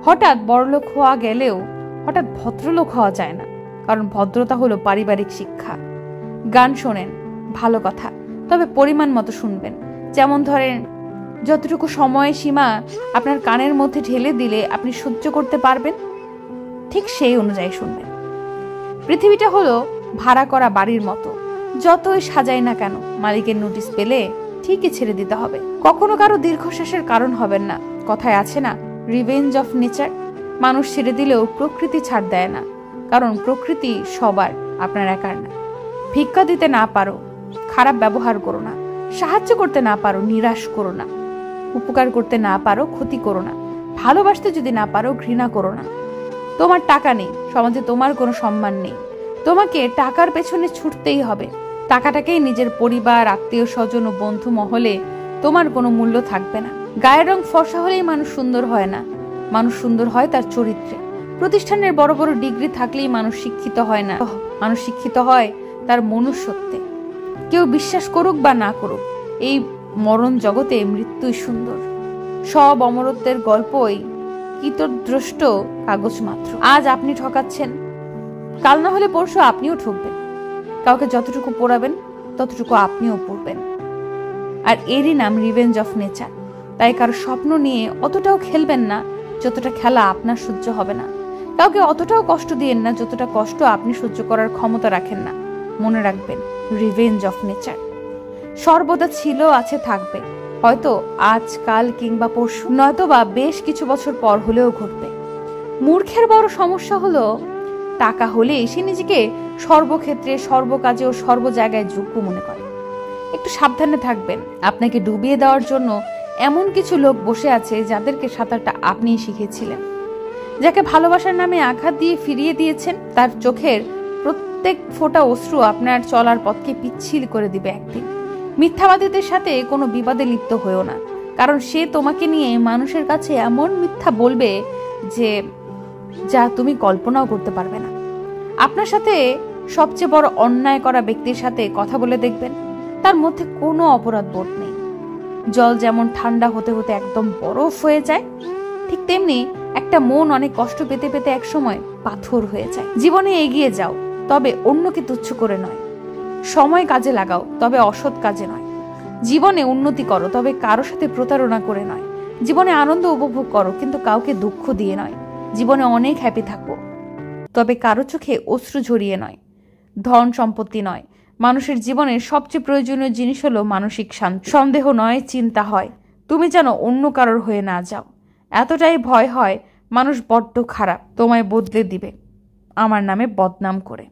হঠাৎ বড়লোক হওয়া গেলেও হঠাৎ ভদ্রলোক হওয়া যায় না, কারণ ভদ্রতা হলো পারিবারিক শিক্ষা। গান শোনেন, ভালো কথা, তবে পরিমাণ মতো শুনবেন। যেমন ধরেন, যতটুকু সময় সীমা আপনার কানের মধ্যে ঢেলে দিলে আপনি সহ্য করতে পারবেন, ঠিক সেই অনুযায়ী শুনবেন। পৃথিবীটা হলো ভাড়া করা বাড়ির মতো, যতই সাজাই না কেন মালিকের নোটিশ পেলে ঠিকই ছেড়ে দিতে হবে। কখনো কারো দীর্ঘশ্বাসের কারণ হবেন না। কথায় আছে না, রিভেঞ্জ অফ নেচার। মানুষ ছেড়ে দিলেও প্রকৃতি ছাড় দেয় না, কারণ প্রকৃতি সবার, আপনার একার না। ভিক্ষা দিতে না পারো, খারাপ ব্যবহার করো না। সাহায্য করতে না পারো, নিরাশ করো না। উপকার করতে না পারো, ক্ষতি করো না। ভালোবাসতে যদি না পারো, ঘৃণা করো না। তোমার টাকা নেই, সমাজে তোমার কোনো সম্মান নেই, তোমাকে টাকার পেছনে ছুটতেই হবে। টাকাটাকেই নিজের পরিবার, আত্মীয় স্বজন ও বন্ধু মহলে তোমার কোনো মূল্য থাকবে না। গায়ের রং ফর্সা হলেই মানুষ সুন্দর হয় না, মানুষ সুন্দর হয় তার চরিত্রে। প্রতিষ্ঠানের বড় বড় ডিগ্রি থাকলেই মানুষ শিক্ষিত হয় না, মানুষ শিক্ষিত হয় তার মনুষ্যত্বে। কেউ বিশ্বাস করুক বা না করুক, এই মরণ জগতে মৃত্যুই সুন্দর। সব অমরত্বের গল্পই কৃতদ্রষ্ট কাগজ মাত্র। আজ আপনি ঠকাচ্ছেন, কাল না হলে পরশু আপনিও ঠকবেন। কাউকে যতটুকু পোড়াবেন ততটুকু আপনিও পড়বেন। আর এরই নাম রিভেঞ্জ অফ নেচার। তাই কারো স্বপ্ন নিয়ে অতটাও খেলবেন না যতটা খেলা আপনার সহ্য হবে না। কাউকে অতটাও কষ্ট দিয়েন না যতটা কষ্ট আপনি সহ্য করার ক্ষমতা রাখেন না। মনে রাখবেন, রিভেঞ্জ অফ নেচার সর্বদা ছিল, আছে, থাকবে। হয়তো আজ, কাল কিংবা পরশু, নয়তো বা বেশ কিছু বছর পর হলেও ঘটবে। মূর্খের বড় সমস্যা হলো, টাকা হলে সে নিজেকে সর্বক্ষেত্রে, সর্বকাজে ও সর্ব জায়গায় যোগ্য মনে করে। একটু সাবধানে থাকবেন। আপনাকে ডুবিয়ে দেওয়ার জন্য এমন কিছু লোক বসে আছে যাদেরকে সাঁতারটা আপনিই শিখিয়েছিলেন। যাকে ভালোবাসার নামে আঘাত দিয়ে ফিরিয়ে দিয়েছেন, তার চোখের প্রত্যেক ফোঁটা অশ্রু আপনার চলার পথকে পিচ্ছিল করে দিবে একদিন। মিথ্যাবাদীদের সাথে কোনো বিবাদে লিপ্ত হয়েও না, কারণ সে তোমাকে নিয়ে মানুষের কাছে এমন মিথ্যা বলবে যে যা তুমি কল্পনাও করতে পারবে না। আপনার সাথে সবচেয়ে বড় অন্যায় করা ব্যক্তির সাথে কথা বলে দেখবেন, তার মধ্যে কোনো অপরাধ বোধ নেই। জল যেমন ঠান্ডা হতে হতে একদম বরফ হয়ে যায়, ঠিক তেমনি একটা মন অনেক কষ্ট পেতে পেতে একসময় পাথর হয়ে যায়। জীবনে এগিয়ে যাও, তবে অন্যকে তুচ্ছ করে নয়। সময় কাজে লাগাও, তবে অসৎ কাজে নয়। জীবনে উন্নতি করো, তবে কারো সাথে প্রতারণা করে নয়। জীবনে আনন্দ উপভোগ করো, কিন্তু কাউকে দুঃখ দিয়ে নয়। জীবনে অনেক হ্যাপি থাকো, তবে কারো চোখে অশ্রু ঝরিয়ে নয়। ধন সম্পত্তি নয়, মানুষের জীবনের সবচেয়ে প্রয়োজনীয় জিনিস হলো মানসিক শান্তি। সন্দেহ নয়, চিন্তা হয় তুমি যেন অন্য কারোর হয়ে না যাও। এতটাই ভয় হয় মানুষ বড্ড খারাপ, তোমায় বদলে দিবে আমার নামে বদনাম করে।